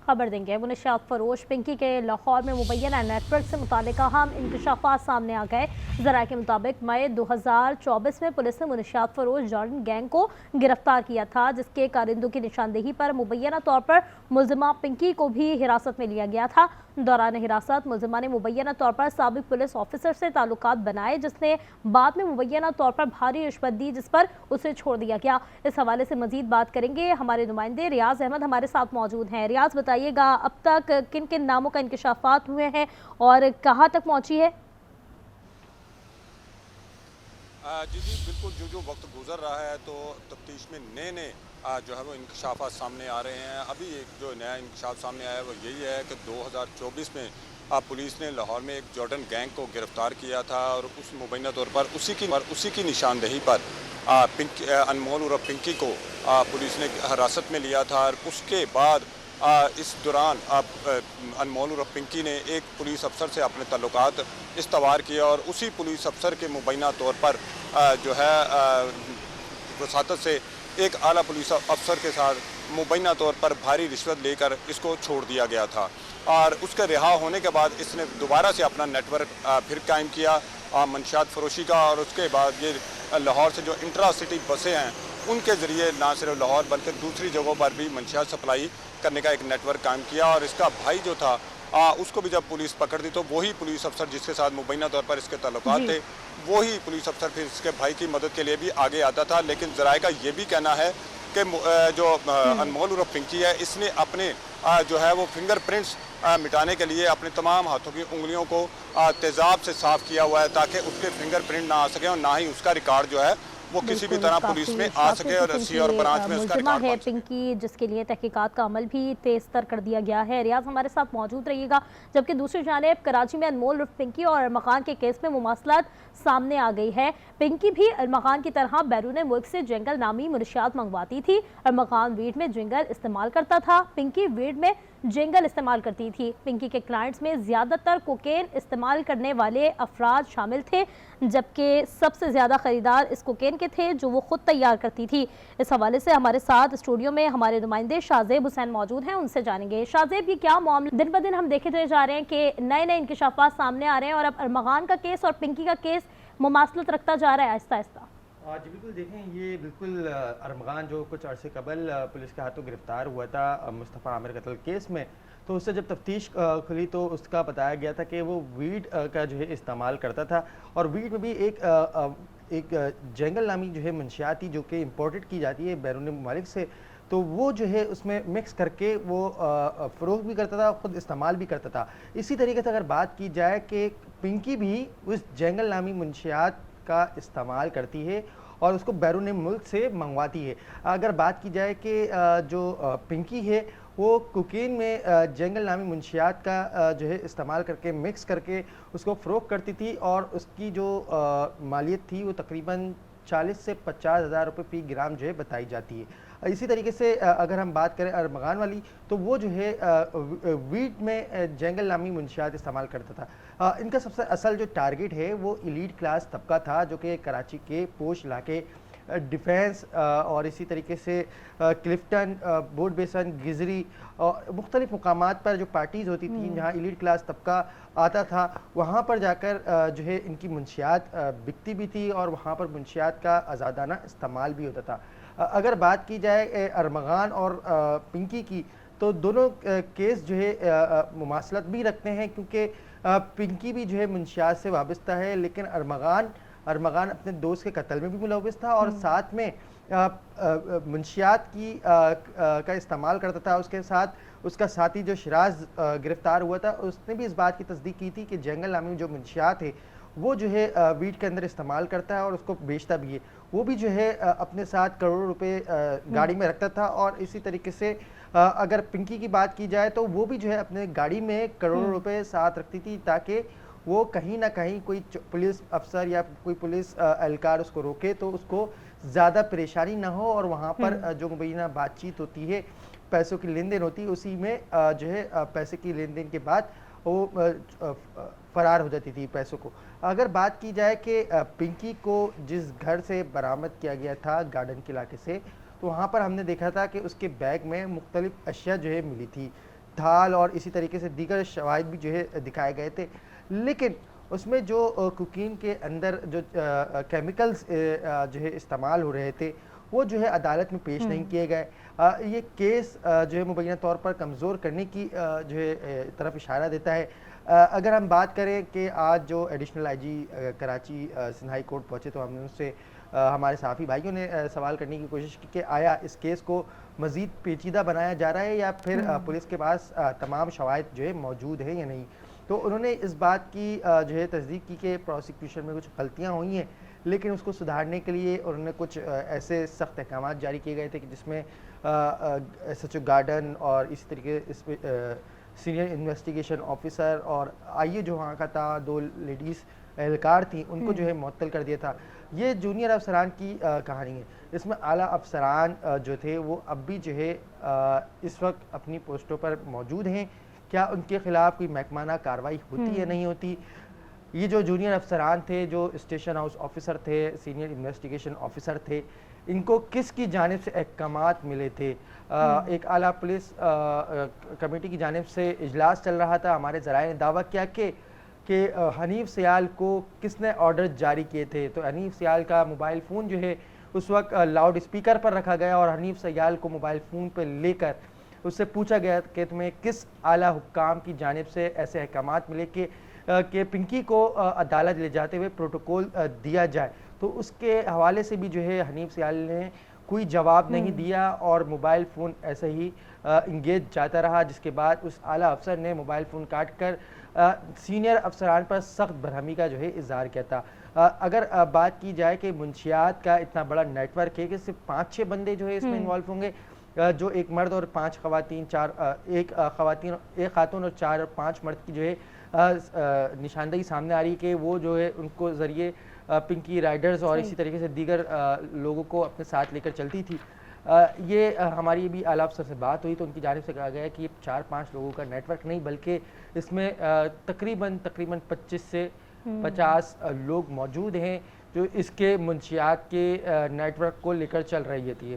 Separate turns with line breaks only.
खबर देंगे। मुनशियात फरोश पिंकी के लाहौर में मुबैना नेटवर्क से मुतालिक अहम इंकशाफात सामने आ गए। ज़राए के मुताबिक मई 2024 में पुलिस ने मुनशियात फरोश जॉर्डन गैंग को गिरफ्तार किया था, जिसके कारिंदों की निशानदेही पर मुबैना तौर पर मुलजिमा पिंकी को भी हिरासत में लिया गया था। दौरान हिरासत मुलजिमा ने मुबैना तौर पर साबिक पुलिस ऑफिसर से ताल्लुकात बनाए, जिसने बाद में मुबैना तौर पर भारी रिश्वत दी, जिस पर उसे छोड़ दिया गया। इस हवाले से मजीद बात करेंगे, हमारे नुमाइंदे रियाज अहमद हमारे साथ मौजूद हैं। रियाज, बताइएगा अब तक किन किन नामों का इंकशाफात हुए हैं और कहाँ तक पहुंची है?
जी बिल्कुल, जो वक्त गुजर रहा है तो तफ्तीश में नए जो है वो इंकशाफात सामने आ रहे हैं। अभी एक जो नया इंकशाफ सामने आया है वो यही है कि 2024 में पुलिस ने लाहौर में एक जॉर्डन गैंग को गिरफ्तार किया था और उस मुबैना तौर पर उसी की निशानदेही पर अनमोल उर्फ पिंकी को पुलिस ने हिरासत में लिया था। और उसके बाद इस दौरान अनमोल उर्फ पिंकी ने एक पुलिस अफसर से अपने ताल्लुकात इस्तवार किया और उसी पुलिस अफसर के मुबैना तौर पर जो है वसातत से एक आला पुलिस अफसर के साथ मुबैना तौर पर भारी रिश्वत लेकर इसको छोड़ दिया गया था। और उसके रिहा होने के बाद इसने दोबारा से अपना नेटवर्क फिर कायम किया मंशियात फरोशी का। और उसके बाद ये लाहौर से जो इंट्रा सिटी बसें हैं उनके ज़रिए ना सिर्फ लाहौर बल्कि दूसरी जगहों पर भी मंशियात सप्लाई करने का एक नेटवर्क कायम किया। और इसका भाई जो था उसको भी जब पुलिस पकड़ती तो वही पुलिस अफसर जिसके साथ मुबैना तौर पर इसके ताल्लुकात थे, वही पुलिस अफसर फिर इसके भाई की मदद के लिए भी आगे आता था। लेकिन ज़राए का ये भी कहना है कि जो अनमोल उर्फ पिंकी है, इसने अपने जो है वो फिंगरप्रिंट्स मिटाने के लिए अपने तमाम हाथों की उंगलियों को तेज़ाब से साफ़ किया हुआ है ताकि उसके फिंगरप्रिंट ना आ सकें और ना ही उसका रिकॉर्ड जो है वो किसी भी तरह पुलिस में आ सके और रस्सी और ब्रांच में उसका रिकॉर्ड
है
बन सके।
पिंकी, जिसके लिए तहकीकात का अमल भी तेज तर कर दिया गया है। रियाज हमारे साथ मौजूद रहिएगा। जबकि दूसरी जानिब कराची में अनमोल उर्फ पिंकी और अरमगान के केस में मुमासलत सामने आ गई है। पिंकी भी अरमगान की तरह बैरून मुल्क से जिंगल नामी मुनशियात मंगवाती थी। अरमगान वीड में जिंगल इस्तेमाल करता था, पिंकी वीड में जिंगल इस्तेमाल करती थी। पिंकी के क्लाइंट्स में ज़्यादातर कोकेन इस्तेमाल करने वाले अफराद शामिल थे, जबकि सबसे ज़्यादा ख़रीदार इस कोकेन के थे जो वो ख़ुद तैयार करती थी। इस हवाले से हमारे साथ स्टूडियो में हमारे नुमाइंदे शाहजेब हुसैन मौजूद हैं, उनसे जानेंगे। शाहजेब, ये क्या मामला दिन ब दिन हम देखे जा रहे हैं कि नए इंकशाफात सामने आ रहे हैं और अब अरमगान का केस और पिंकी का केस मुमासलत रखता जा रहा है आहिस्ता आहिस्ता।
जी बिल्कुल, देखें ये बिल्कुल अरमगान जो कुछ अरसे कबल पुलिस के हाथों गिरफ्तार हुआ था मुस्तफ़ा आमिर कत्ल केस में, तो उससे जब तफ्तीश खुली तो उसका बताया गया था कि वो वीड का जो है इस्तेमाल करता था। और वीड में भी एक जंगल नामी जो है मंशियात थी जो कि इम्पोर्टेड की जाती है बैरून ममालिक से, तो वो जो है उसमें मिक्स करके वो फ़रोग़ भी करता था, ख़ुद इस्तेमाल भी करता था। इसी तरीके से अगर बात की जाए कि पिंकी भी उस जंगल नामी मंशियात का इस्तेमाल करती है और उसको बैरून मुल्क से मंगवाती है। अगर बात की जाए कि जो पिंकी है वो कोकीन में जंगल नामी मुंशियात का जो है इस्तेमाल करके मिक्स करके उसको फ़रोख्त करती थी और उसकी जो मालियत थी वो तकरीबन 40 से 50 हज़ार रुपये फ़ी ग्राम जो है बताई जाती है। इसी तरीके से अगर हम बात करें अरमगान वाली, तो वो जो है वीट में जंगल नामी मुंशियात इस्तेमाल करता था। इनका सबसे असल जो टारगेट है वो एलीट क्लास तबका था जो कि कराची के पोश इलाके डिफेंस और इसी तरीके से क्लिफ्टन, बोर्ड बेसन, गिजरी और मुख्तलिफ मुकामात पर जो पार्टीज़ होती थी जहाँ एलीट क्लास तबका आता था, वहाँ पर जाकर जो है इनकी मुंशियात बिकती भी थी और वहाँ पर मुंशियात का आज़ादाना इस्तेमाल भी होता था। अगर बात की जाए अरमगान और पिंकी की, तो दोनों केस जो है मुमासलत भी रखते हैं क्योंकि पिंकी भी जो है मुंशियात से वाबस्ता है, लेकिन अरमगान अपने दोस्त के कत्ल में भी मुलव्वस था और साथ में मुंशियात का इस्तेमाल करता था। उसके साथ उसका साथी जो शिराज गिरफ्तार हुआ था, उसने भी इस बात की तस्दीक की थी कि जंगल नामी जो मुंशियात है वो जो है वीट के अंदर इस्तेमाल करता है और उसको बेचता भी है। वो भी जो है अपने साथ करोड़ों रुपए गाड़ी में रखता था। और इसी तरीके से अगर पिंकी की बात की जाए तो वो भी जो है अपने गाड़ी में करोड़ों रुपए साथ रखती थी ताकि वो कहीं ना कहीं कोई पुलिस अफसर या कोई पुलिस एहलकार उसको रोके तो उसको ज़्यादा परेशानी ना हो और वहाँ पर जो मुबैना बातचीत होती है, पैसों की लेन देन होती है, उसी में जो है पैसे की लेन देन के बाद वो फ़रार हो जाती थी पैसों को। अगर बात की जाए कि पिंकी को जिस घर से बरामद किया गया था गार्डन के इलाके से, तो वहाँ पर हमने देखा था कि उसके बैग में मुख्तलिफ अशिया जो है मिली थी। ڈھال اور اسی طریقے سے دیگر شواہد بھی جو ہے دکھائے گئے تھے، لیکن اس میں جو کوکین کے اندر جو کیمیکلز جو ہے استعمال ہو رہے تھے وہ جو ہے عدالت میں پیش نہیں کیے گئے۔ یہ کیس جو ہے مبینہ طور پر کمزور کرنے کی جو ہے طرف اشارہ دیتا ہے۔ اگر ہم بات کریں کہ آج جو additional I G Karachi Sindh high court پہنچے تو ہم نے ان سے ہمارے صحافی بھائیوں نے سوال کرنے کی کوشش کی کہ آیا اس کیس کو مزید پیچیدہ بنایا جا رہا ہے یا پھر پولیس کے پاس تمام شواہد جو ہے موجود ہیں یا نہیں۔ تو انہوں نے اس بات کی جو ہے تصدیق کی کہ پروسیکیوشن میں کچھ غلطیاں ہوئی ہیں، لیکن اس کو سدھارنے کے لیے انہوں نے کچھ ایسے سخت احکامات جاری کیے گئے تھے کہ جس میں ایس ایچ او گارڈن اور اسی طریقے اس پہ سینئر انویسٹیگیشن آفیسر اور آئی اے جو وہاں کا تھا، 2 لیڈیز اہلکار تھیں، ان کو جو ہے معطل کر دیا تھا۔ یہ جونیئر افسران کی کہانی ہے۔ اس میں اعلیٰ افسران جو تھے وہ اب بھی جو ہے اس وقت اپنی پوسٹوں پر موجود ہیں۔ کیا ان کے خلاف کوئی محکمانہ کارروائی ہوتی یا نہیں ہوتی؟ یہ جو جونیئر افسران تھے، جو اسٹیشن ہاؤس آفیسر تھے، سینئر انویسٹیگیشن آفیسر تھے، ان کو کس کی جانب سے احکامات ملے تھے؟ ایک اعلیٰ پولیس کمیٹی کی جانب سے اجلاس چل رہا تھا، ہمارے ذرائع نے دعویٰ کیا کہ حنیف سیال کو کس نے آرڈر جاری کیے تھے۔ تو حنیف سیال کا موبائل فون جو ہے اس وقت لاؤڈ اسپیکر پر رکھا گیا اور حنیف سیال کو موبائل فون پہ لے کر اس سے پوچھا گیا کہ تمہیں کس اعلیٰ حکام کی جانب سے ایسے احکامات ملے کہ پنکی کو عدالت لے جاتے ہوئے پروٹوکول دیا جائے۔ تو اس کے حوالے سے بھی جو ہے حنیف سیال نے کوئی جواب نہیں دیا اور موبائل فون ایسے ہی انگیج جاتا رہا، جس کے بعد اس اعلیٰ افسر نے موبائل فون کاٹ کر سینئر افسران پر سخت برہمی کا جو ہے اظہار کیا تھا۔ اگر بات کی جائے کہ منشیات کا اتنا بڑا نیٹ ورک ہے کہ صرف 5-6 بندے جو ہے اس میں انوالو ہوں گے، جو ایک مرد اور 5 خواتین، ایک خاتون اور 4 اور 5 مرد کی جو ہے نشاندہی سامنے آ رہی ہے کہ وہ جو ہے ان کو ذریعے پنکی رائڈرز اور اسی طریقے سے دیگر لوگوں کو اپنے ساتھ لے کر چلتی تھی۔ یہ ہماری بھی اعلیٰ افسر سے بات ہوئی تو ان کی جانب سے کہا گیا کہ یہ 4-5 لوگوں کا نیٹ ورک نہیں، بلکہ اس میں تقریباً 25 سے 50 لوگ موجود ہیں جو اس کے منشیات کے نیٹ ورک کو لے کر چل رہی تھی۔